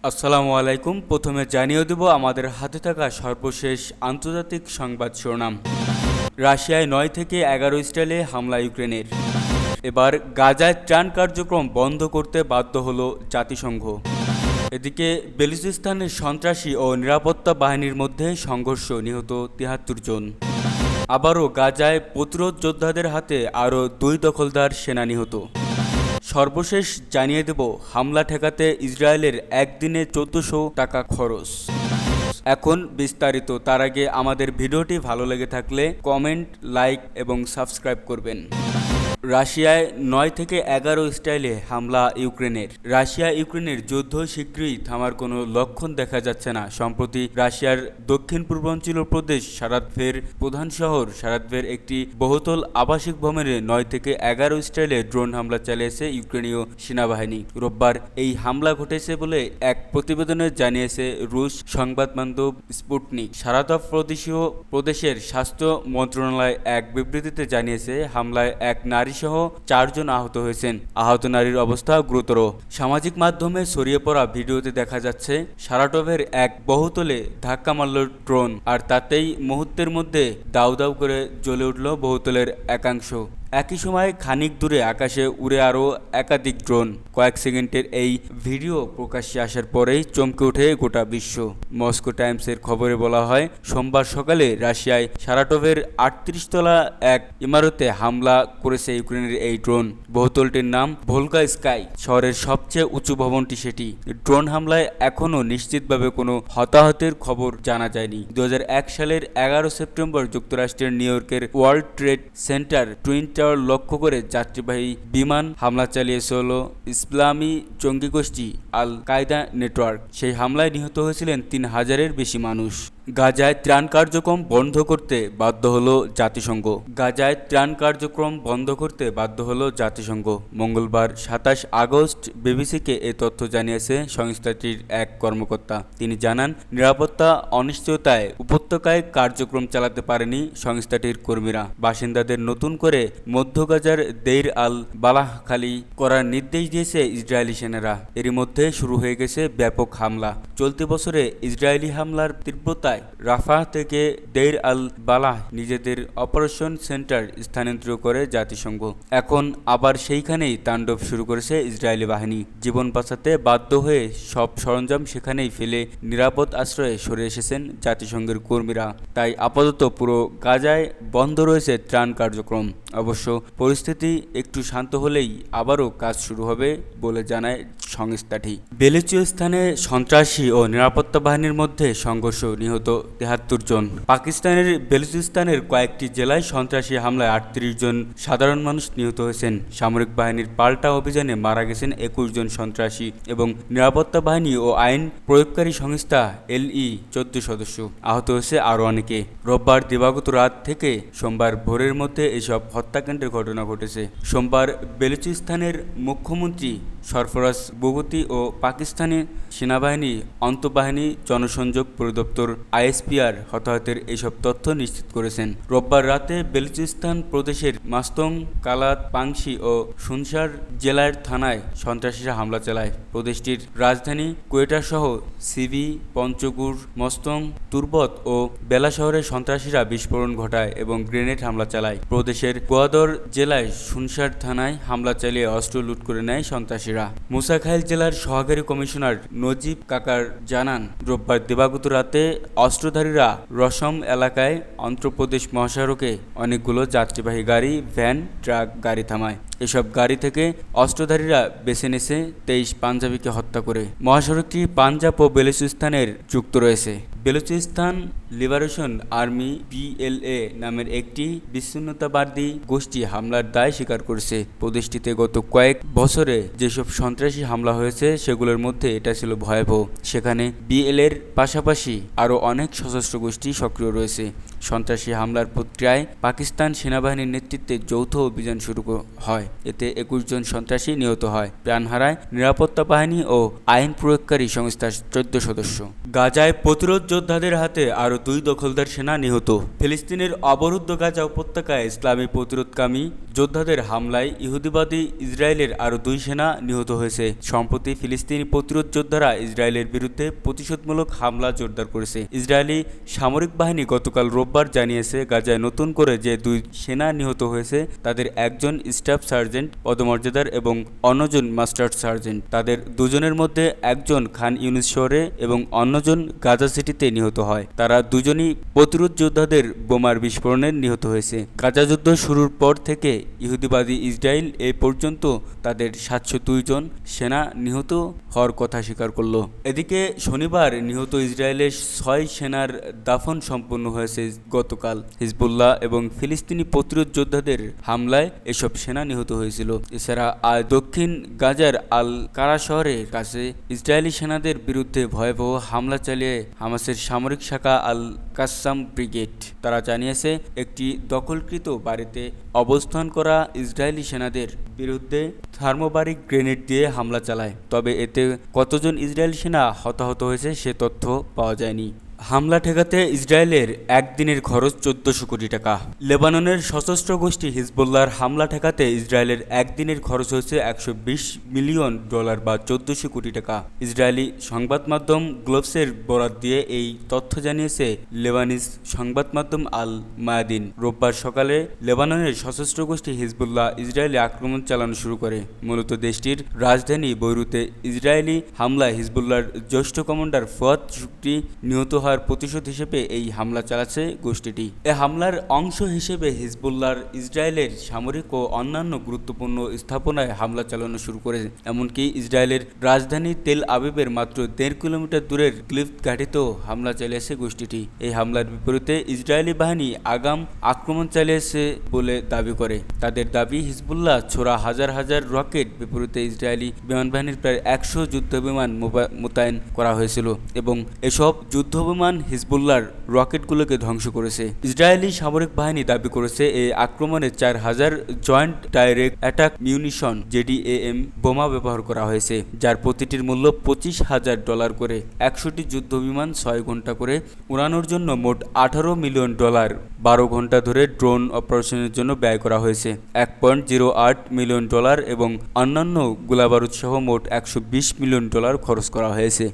আসসালামু আলাইকুম। প্রথমে জানিয়ে দেব আমাদের হাতে থাকা সর্বশেষ আন্তর্জাতিক সংবাদ শিরোনাম। রাশিয়ায় ৯ থেকে ১১ স্টাইলে হামলা ইউক্রেনের। এবার গাজায় ত্রাণ কার্যক্রম বন্ধ করতে বাধ্য হলো জাতিসংঘ। এদিকে বেলুচিস্তানের সন্ত্রাসী ও নিরাপত্তা বাহিনীর মধ্যে সংঘর্ষ, নিহত ৭৩ জন। আবারও গাজায় প্রতিরোধ যোদ্ধাদের হাতে আরও ২ দখলদার সেনা নিহত। সর্বশেষ জানিয়ে দেব হামলা ঠেকাতে ইসরায়েলের একদিনে ১৪০০ টাকা খরচ। এখন বিস্তারিত। তার আগে আমাদের ভিডিওটি ভালো লেগে থাকলে কমেন্ট, লাইক এবং সাবস্ক্রাইব করবেন। রাশিয়ায় ৯ থেকে ১১ স্টাইলে হামলা ইউক্রেনের। রাশিয়া ইউক্রেনের যুদ্ধ শীঘ্রই থামার কোনো লক্ষণ দেখা যাচ্ছে না। সম্প্রতি রাশিয়ার দক্ষিণ পূর্বাঞ্চলীয় প্রদেশ সারাতভের প্রধান শহর সারাতভের একটি বহুতল আবাসিক ভবনে ৯ থেকে ১১ স্টাইলে ড্রোন হামলা চালিয়েছে ইউক্রেনীয় সেনাবাহিনী। রোববার এই হামলা ঘটেছে বলে এক প্রতিবেদনে জানিয়েছে রুশ সংবাদ মাধ্যম স্পুটনিক। সারাতভ প্রদেশের স্বাস্থ্য মন্ত্রণালয় এক বিবৃতিতে জানিয়েছে হামলায় এক নারী সহ ৪ জন আহত হয়েছেন। আহত নারীর অবস্থা গুরুতর। সামাজিক মাধ্যমে ছড়িয়ে পড়া ভিডিওতে দেখা যাচ্ছে সারাটভের এক বহুতলে ধাক্কা মারল ড্রোন, আর তাতেই মুহূর্তের মধ্যে দাউ দাউ করে জ্বলে উঠল বহুতলের একাংশ। একই সময় খানিক দূরে আকাশে উড়ে আরও একাধিক ড্রোন। কয়েক সেকেন্ডের এই ভিডিও প্রকাশ্যে আসার পরেই চমকে ওঠে গোটা বিশ্ব। মস্কো টাইমসের খবরে বলা হয়, সোমবার সকালে রাশিয়ায় সারাটভের ৩৮ তলা এক ইমারতে হামলা করেছে ইউক্রেনের এই ড্রোন। বহুতলটির নাম ভোলগা স্কাই। শহরের সবচেয়ে উঁচু ভবনটি সেটি। ড্রোন হামলায় এখনও নিশ্চিতভাবে কোনো হতাহতের খবর জানা যায়নি। ২০০১ সালের ১১ সেপ্টেম্বর যুক্তরাষ্ট্রের নিউ ইয়র্কের world trade centre twin tower লক্ষ্য করে যাত্রীবাহী বিমান হামলা চালিয়েছিল ইসলামী জঙ্গি গোষ্ঠী আল কায়দা নেটওয়ার্ক। সেই হামলায় নিহত হয়েছিলেন ৩,০০০-এর বেশি মানুষ। গাজায় ত্রাণ কার্যক্রম বন্ধ করতে বাধ্য হলো জাতিসংঘ। গাজায় ত্রাণ কার্যক্রম বন্ধ করতে বাধ্য হলো জাতিসংঘ। মঙ্গলবার ২৭ আগস্ট বিবিসিকে এ তথ্য জানিয়েছে সংস্থাটির এক কর্মকর্তা। তিনি জানান, নিরাপত্তা অনিশ্চয়তায় উপত্যকায় কার্যক্রম চালাতে পারেনি সংস্থাটির কর্মীরা। বাসিন্দাদের নতুন করে মধ্য গাজার দেইর আল বালাহ খালি করার নির্দেশ দিয়েছে ইসরায়েলি সেনারা। এরই মধ্যে শুরু হয়ে গেছে ব্যাপক হামলা। চলতি বছরে ইসরায়েলি হামলার তীব্রতায় রাফা থেকে দেইর আল বালাহ নিজেদের অপারেশন সেন্টার স্থানান্তর করে জাতিসংঘ। এখন আবার সেইখানেই তাণ্ডব শুরু করেছে ইসরায়েলি বাহিনী। জীবন বাঁচাতে বাধ্য হয়ে সব সরঞ্জাম সেখানেই ফেলে নিরাপদ আশ্রয়ে সরে এসেছেন জাতিসংঘের কর্মীরা। তাই আপাতত পুরো গাজায় বন্ধ রয়েছে ত্রাণ কার্যক্রম। অবশ্য পরিস্থিতি একটু শান্ত হলেই আবারও কাজ শুরু হবে বলে জানায় সংস্থাটি। বেলুচিস্তানে সন্ত্রাসী ও নিরাপত্তা বাহিনীর মধ্যে সংঘর্ষ, নিহত ৭৩ জন। পাকিস্তানের বেলুচিস্তানের কয়েকটি জেলায় সন্ত্রাসী হামলায় ৩৮ জন সাধারণ মানুষ নিহত হয়েছেন। সামরিক বাহিনীর পাল্টা অভিযানে মারা গেছেন ২১ জন সন্ত্রাসী এবং নিরাপত্তা বাহিনী ও আইন প্রয়োগকারী সংস্থা এলই ১৪ সদস্য। আহত হয়েছে আরও অনেকে। রোববার দিবাগত রাত থেকে সোমবার ভোরের মধ্যে এসব হত্যাকাণ্ডের ঘটনা ঘটেছে। সোমবার বেলুচিস্তানের মুখ্যমন্ত্রী সরফরাজ বুগতি ও পাকিস্তানি সেনাবাহিনী আন্তঃবাহিনী জনসংযোগ পরিদপ্তর আইএসপিআর হতাহতের এসব তথ্য নিশ্চিত করেছেন। রোববার রাতে বেলুচিস্তান প্রদেশের মাস্তং, কালাত, পাংশি ও সুনসার জেলার থানায় সন্ত্রাসীরা হামলা চালায়। প্রদেশটির রাজধানী কোয়েটা সহ সিবি, পঞ্চগুর, মস্তং, তুরবত ও বেলা শহরে সন্ত্রাসীরা বিস্ফোরণ ঘটায় এবং গ্রেনেড হামলা চালায়। প্রদেশের গোয়াদর জেলায় সুনসার থানায় হামলা চালিয়ে অস্ত্র লুট করে নেয় সন্ত্রাসীরা। মুসাখাইল জেলার সহকারী কমিশনার নজিব কাকার জানান, রোববার দিবাগত রাতে অস্ত্রধারীরা রসম এলাকায় অন্ধ্রপ্রদেশ মহাসড়কে অনেকগুলো যাত্রীবাহী গাড়ি, ভ্যান, ট্রাক গাড়ি থামায়। এসব গাড়ি থেকে অস্ত্রধারীরা বেছে নিয়েছে ২৩ পাঞ্জাবিকে হত্যা করে। মহাসড়কটি পাঞ্জাব ও বেলুচিস্তানের যুক্ত রয়েছে। বেলুচিস্তান লিবারেশন আর্মি বিএলএ নামের একটি বিচ্ছিন্নতাবাদী গোষ্ঠী হামলার দায় স্বীকার করেছে। প্রদেশটিতে গত কয়েক বছরে যেসব সন্ত্রাসী হামলা হয়েছে সেগুলোর মধ্যে এটা ছিল ভয়াবহ। সেখানে বিএলএর পাশাপাশি আরও অনেক সশস্ত্র গোষ্ঠী সক্রিয় রয়েছে। সন্ত্রাসী হামলার প্রতিক্রিয়ায় পাকিস্তান সেনাবাহিনীর নেতৃত্বে যৌথ অভিযান শুরু হয়। এতে 21 জন সন্ত্রাসী নিহত হয়, প্রাণ হারায় নিরাপত্তা বাহিনী ও আইন প্রয়োগকারী সংস্থার 14 সদস্য। গাজায় প্রতিরোধ যোদ্ধাদের হাতে আরও 2 দখলদার সেনা নিহত। ফিলিস্তিনের অবরুদ্ধ গাজা উপত্যকায় ইসলামী প্রতিরোধকামী যোদ্ধাদের হামলায় ইহুদিবাদী ইসরায়েলের আরও 2 সেনা নিহত হয়েছে। সম্প্রতি ফিলিস্তিনি প্রতিরোধ যোদ্ধারা ইসরায়েলের বিরুদ্ধে প্রতিশোধমূলক হামলা জোরদার করেছে। ইসরায়েলি সামরিক বাহিনী গতকাল রোববার জানিয়েছে, গাজায় নতুন করে যে 2 সেনা নিহত হয়েছে তাদের একজন স্টাফ সার্জেন্ট পদমর্যাদার এবং অন্যজন মাস্টার সার্জেন্ট। তাদের দুজনের মধ্যে একজন খান ইউনিস শহরে এবং অন্যজন গাজা সিটিতে নিহত হয়। তারা দুজনই প্রতিরোধ যোদ্ধাদের বোমার বিস্ফোরণে নিহত হয়েছে। গাজা যুদ্ধ শুরুর পর থেকে ইহুদিবাদী ইসরায়েল এ পর্যন্ত তাদের 702 জন সেনা নিহত হওয়ার কথা স্বীকার করল। এদিকে শনিবার নিহত ইসরায়েলের 6 সেনার দাফন সম্পন্ন হয়েছে গতকাল। হিজবুল্লাহ এবং ফিলিস্তিনি প্রতিরোধ যোদ্ধাদের হামলায় এসব সেনা নিহত হয়েছিল। এছাড়া দক্ষিণ গাজার আল কারা শহরের কাছে ইসরায়েলি সেনাদের বিরুদ্ধে ভয়াবহ হামলা চালিয়ে হামাসের সামরিক শাখা আল কাসাম ব্রিগেড। তারা জানিয়েছে, একটি দখলকৃত বাড়িতে অবস্থান করা ইসরায়েলি সেনাদের বিরুদ্ধে থার্মোবারিক গ্রেনেড দিয়ে হামলা চালায়। তবে এতে কতজন ইসরায়েলি সেনা হতাহত হয়েছে সে তথ্য পাওয়া যায়নি। হামলা ঠেকাতে ইসরায়েলের একদিনের খরচ 1400 কোটি টাকা। লেবাননের সশস্ত্র গোষ্ঠী হিজবুল্লাহর হামলা ঠেকাতে ইসরায়েলের একদিনের খরচ হয়েছে $120 মিলিয়ন বা 1400 কোটি টাকা। ইসরায়েলি সংবাদ মাধ্যম গ্লোবসের বরাত দিয়ে এই তথ্য জানিয়েছে লেবানিজ সংবাদ মাধ্যম আল মায়াদিন। রোববার সকালে লেবাননের সশস্ত্র গোষ্ঠী হিজবুল্লাহ ইসরায়েলি আক্রমণ চালানো শুরু করে। মূলত দেশটির রাজধানী বৈরুতে ইসরায়েলি হামলায় হিজবুল্লাহর জ্যেষ্ঠ কমান্ডার ফুয়াদ শুকরি নিহত হওয়ার প্রতিশোধ হিসেবে এই হামলা চালাচ্ছে গোষ্ঠীটি। এ হামলার অংশ হিসেবে হিজবুল্লাহর ইসরায়েলের সামরিক ও অন্যান্য গুরুত্বপূর্ণ স্থাপনায় হামলা চালানো শুরু করে। এমনকি ইসরায়েলের রাজধানী তেল আবিবের মাত্র 1.5 কিলোমিটার দূরের ক্লিফ ঘাঁটিতেও হামলা চালিয়েছে গোষ্ঠীটি। এই হামলার বিপরীতে ইসরায়েলি বাহিনী আগাম আক্রমণ চালিয়েছে বলে দাবি করে। তাদের দাবি, হিজবুল্লাহ ছোড়া হাজার হাজার রকেট বিপরীতে ইসরায়েলি বিমান বাহিনীর প্রায় 100 যুদ্ধবিমান মোতায়েন করা হয়েছিল এবং এসব যুদ্ধবিমান হিজবুল্লাহর রকেটগুলোকে ধ্বংস করেছে। ইসরায়েলি সামরিক বাহিনী দাবি করেছে, এই আক্রমণে 4000 joint direct attack munition JDAM বোমা ব্যবহার করা হয়েছে, যার প্রতিটির মূল্য $25,000 করে। 100টি যুদ্ধবিমান 6 ঘন্টা করে উড়ানোর জন্য মোট $18 মিলিয়ন, 12 ঘন্টা ধরে ড্রোন অপারেশনের জন্য ব্যয় করা হয়েছে $1.08 মিলিয়ন এবং অন্যান্য গোলাবারুদ সহ মোট $120 মিলিয়ন খরচ করা হয়েছে।